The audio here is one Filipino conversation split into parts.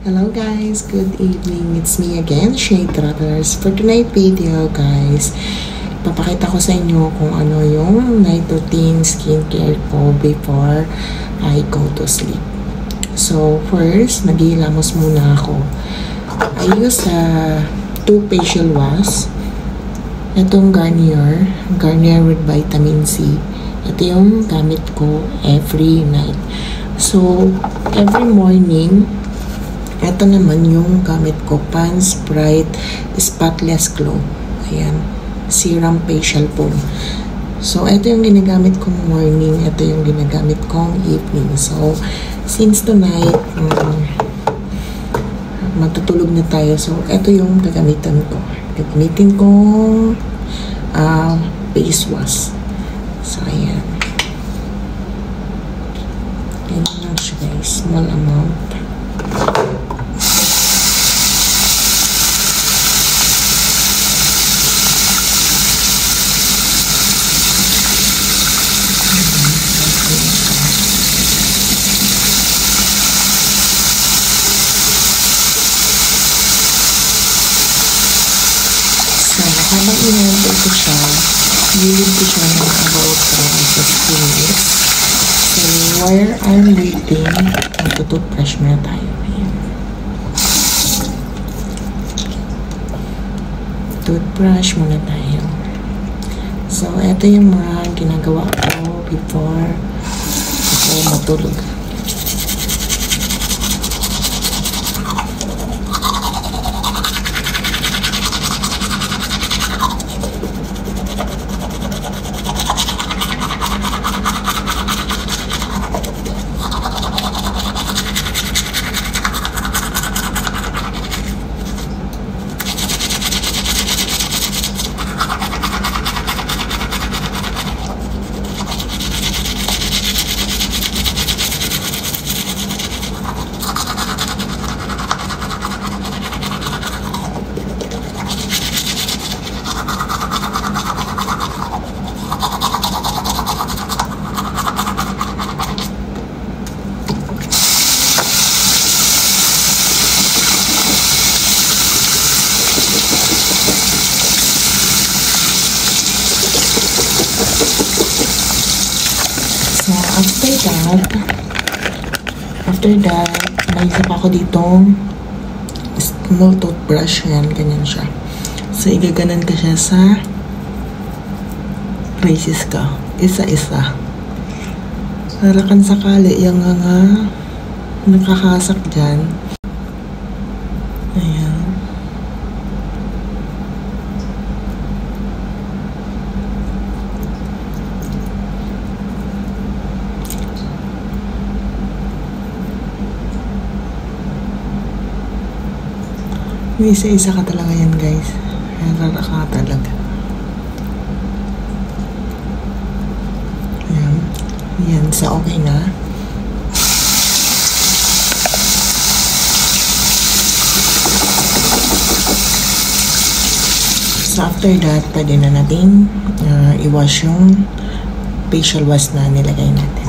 Hello guys, good evening. It's me again, Shade Travelers. For tonight video guys, papakita ko sa inyo kung ano yung night routine skincare ko before I go to sleep. So first, naghihilamos muna ako. I use 2 facial wash. Itong Garnier with vitamin C. Ito yung gamit ko every night. So, every morning, ito naman yung gamit ko, Pond's Bright Spotless Glow. Ayan, Serum Facial Foam. So, ito yung ginagamit kong morning, ito yung ginagamit kong evening. So, since tonight, matutulog na tayo. So, ito yung gagamitan ko. Gagamitin kong face wash. So, ayan. Ganyan lang siya guys. Small amount. So, habang inantay ko siya, nilid ko siya ng about 15 minutes. So, while I'm waiting, magtutoothbrush muna tayo. Ayan. Toothbrush muna tayo. So, ito yung mga ginagawa ko before ako matulog. So, after that, may isa pa ako ditong small toothbrush. Yan, ganyan siya. So, igaganan ka siya sa braces ka. Isa-isa. Para kan sakali, yung nga nakakasak dyan. Ayan. May isa-isa ka talaga yan guys. Rara ka talaga. Ayan. Ayan. So, okay na. So, after that, pwede na natin i-wash yung facial wash na nilagay natin.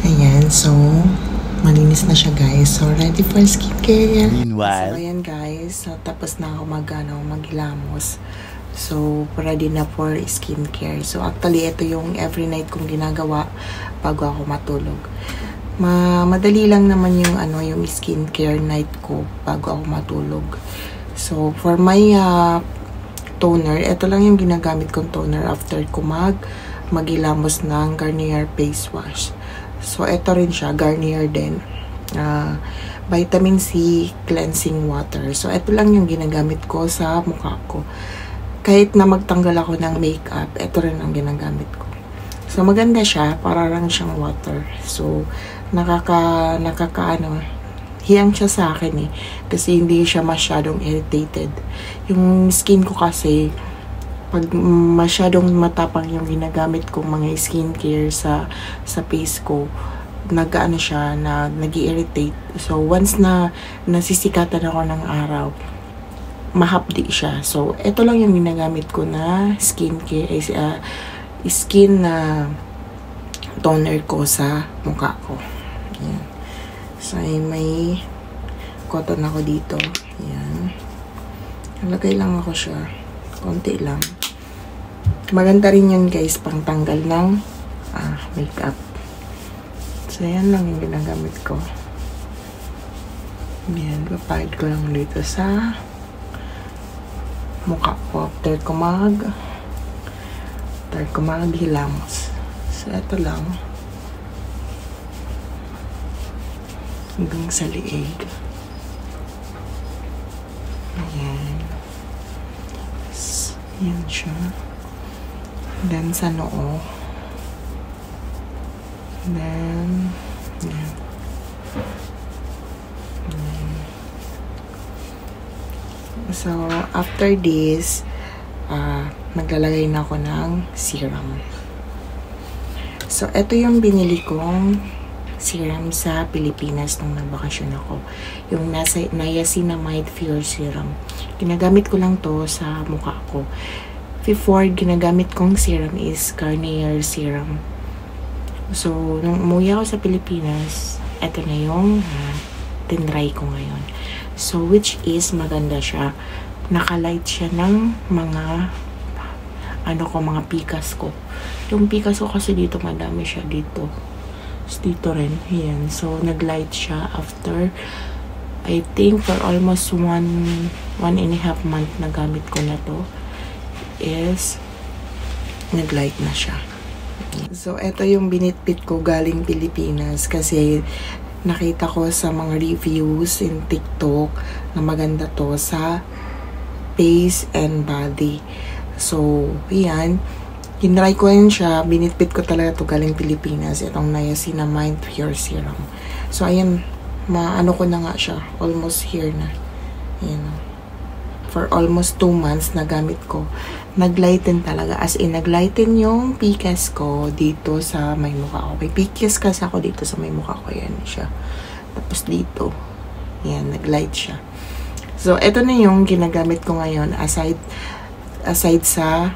Ayan, so malinis na siya guys. So ready for skincare. Meanwhile, so ayan guys, tapos na ako maghilamos. So ready na for skincare. So actually ito yung every night kong ginagawa bago ako matulog. Madali lang naman yung yung skincare night ko bago ako matulog. So for my toner, ito lang yung ginagamit kong toner after ko maghilamos ng Garnier face wash. So, ito rin siya, Garnier din. Vitamin C cleansing water. So, ito lang yung ginagamit ko sa mukha ko. kahit na magtanggal ako ng makeup, ito rin ang ginagamit ko. So, maganda siya. Para lang siyang water. So, hiyang siya sa akin eh. Kasi hindi siya masyadong irritated. Yung skin ko kasi, pag masyadong matapang yung ginagamit kong mga skincare sa face ko, nag-ano siya, nag-irritate. So, once na nasisikatan ako ng araw, mahapdi siya. So, ito lang yung ginagamit ko na skincare, skin na toner ko sa mukha ko. Ayan. So, may cotton ako dito. Ayan. Nalagay lang ako siya. Konti lang. Maganda rin yun guys, pang tanggal ng makeup. So, yan lang yung ginagamit ko. Yan, papahid ko lang dito sa mukha ko after ko maghilamos. So, ito lang. Hanggang sa liig. Ayan. So, yan siya. Then, sa noo. Then, yan. So, after this, maglalagay na ako ng serum. So, ito yung binili kong serum sa Pilipinas nung nagbakasyon ako. Yung Niacinamide Pure Serum. Ginagamit ko lang to sa mukha ko. Before, ginagamit kong serum is Garnier Serum. So, nung umuwi ako sa Pilipinas, ito na yung tinry ko ngayon. So, which is maganda siya. Nakalight siya ng mga mga pikas ko. Yung pikas ko kasi dito, madami siya dito. Dito rin. Ayan. So, naglight siya after, I think, for almost 1.5 month na gamit ko na to. Is naglight na siya. So, ito yung binitbit ko galing Pilipinas kasi nakita ko sa mga reviews in TikTok na maganda to sa face and body. So, yan. Kinry ko yun siya. Binitbit ko talaga to galing Pilipinas. Itong Niacinamide Pure Serum. So, ayan. Maano ko na nga siya. Almost here na. Ayan. For almost 2 months na gamit ko. Naglighten talaga. As in, naglighten yung pikas ko dito sa may mukha ko. May pikas kasi ako dito sa may mukha ko. Yan siya. Tapos dito. Yan, naglight siya. So, ito na yung ginagamit ko ngayon aside sa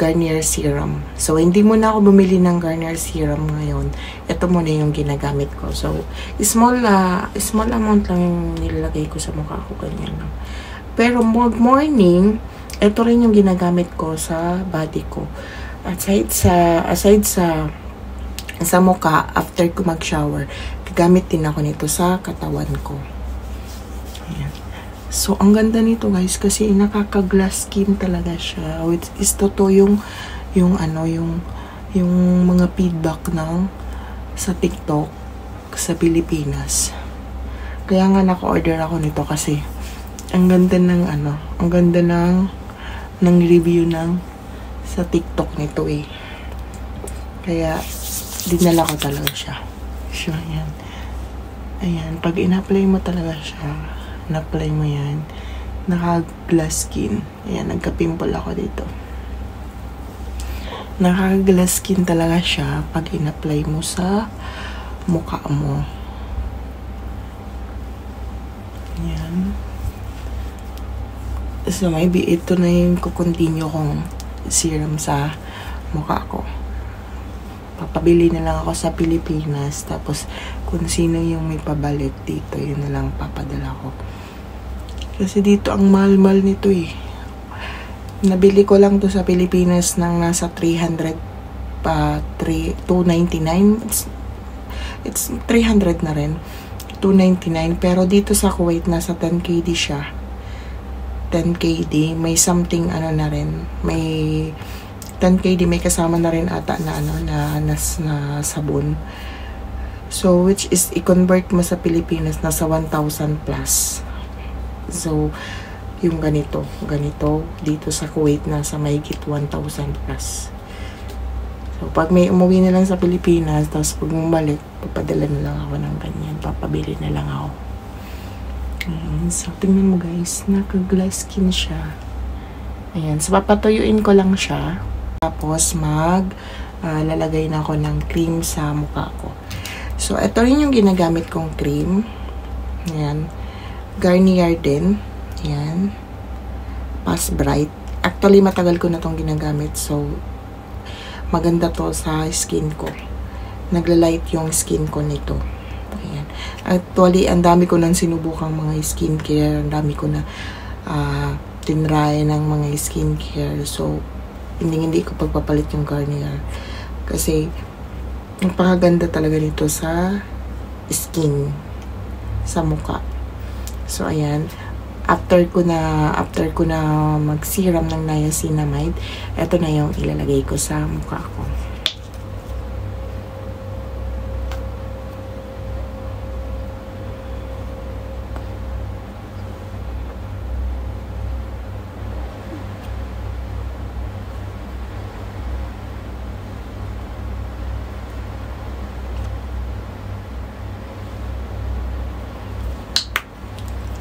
Garnier Serum. So, hindi muna ako bumili ng Garnier Serum ngayon. Ito muna yung ginagamit ko. So, small amount lang yung nilalagay ko sa mukha ko. Ganyan lang. Pero, morning, ito rin yung ginagamit ko sa body ko. Aside sa mukha, after ko mag-shower, gagamit din ako nito sa katawan ko. Ayan. So, ang ganda nito guys kasi nakaka-glass skin talaga siya. Which is totoo yung mga feedback sa TikTok sa Pilipinas. Kaya nga naka-order ako nito kasi ang ganda ng review sa TikTok nito eh. Kaya dinala ko talaga siya. So, ayan. Ayan, pag in-apply mo talaga siya, na-apply mo yan, naka-glass skin. Ayan, nagka-pimple ako dito. Naka-glass skin talaga siya pag in-apply mo sa mukha mo. Ayan. So, maybe ito na yung kukontinue kong serum sa mukha ko. Papabili na lang ako sa Pilipinas. Tapos, kung sino yung may pabalit dito, yun na lang papadala ko. Kasi dito, ang mahal-mahal nito eh. Nabili ko lang to sa Pilipinas ng nasa 299. It's 300 na rin. 299. Pero dito sa Kuwait, nasa 10 KD siya. 10 KD. May something, na rin. May 10 KD. May kasama na rin ata na, na sabon. So, which is, i-convert mo sa Pilipinas, nasa 1,000 plus. So, yung ganito dito sa Kuwait na sa mahigit 1,000 plus. So, pag may umuwi na lang sa Pilipinas, tapos pag bumalik, papadala na lang ako ng ganyan. Papabili na lang ako. Ayan. So, tingnan mo guys, naka-glass skin siya. Ayan. So, papatuyuin ko lang siya. Tapos, lalagay na ako ng cream sa mukha ko. So, ito rin yung ginagamit kong cream. Ayan. Garnier din. Ayan. Pass Bright. Actually, matagal ko na tong ginagamit. So, maganda to sa skin ko. Nagla-light yung skin ko nito. Ayan. Actually, ang dami ko nang sinubukang mga skincare. Ang dami ko na tinry ng mga skincare. So, hindi ko pagpapalit yung Garnier. Kasi, napakaganda talaga nito sa skin. Sa mukha. So, ayan. After ko na mag-serum ng niacinamide, ito na yung ilalagay ko sa mukha ko.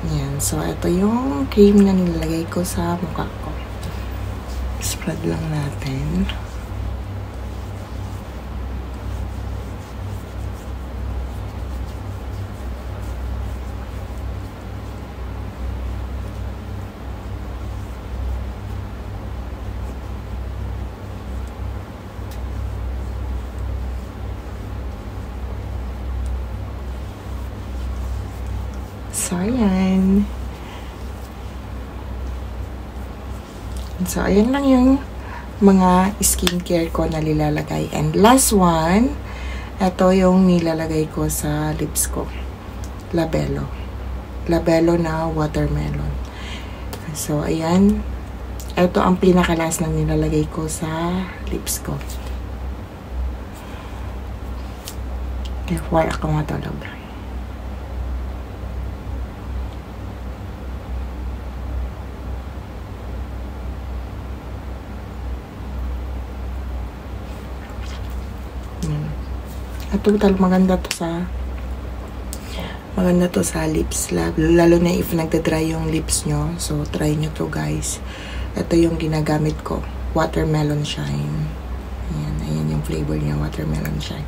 Ayan. So, ito yung cream na nilalagay ko sa mukha ko. Spread lang natin. So, ayan. So, ayan lang yung mga skincare ko na nilalagay. And last one, ito yung nilalagay ko sa lips ko. Labello. Labello na watermelon. So, ayan. Ito ang pinakalas na nilalagay ko sa lips ko. Wala ako matulog. At total maganda to sa lips, lalo na if nagda-dry yung lips nyo. So try nyo to guys. Ito yung ginagamit ko, watermelon shine. Ayan yung flavor niya, watermelon shine.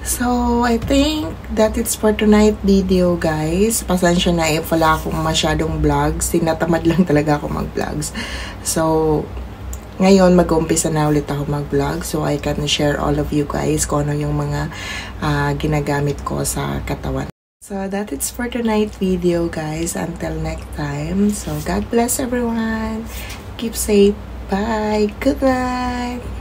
So I think that it's for tonight video guys. Pasensya na if wala akong masyadong vlogs, tinatamad lang talaga ako mag-vlogs. So ngayon, mag-umpisa na ulit ako mag-vlog. So, I can share all of you guys kung ano yung mga ginagamit ko sa katawan. So, that is for tonight video, guys. Until next time. So, God bless everyone. Keep safe. Bye. Good night.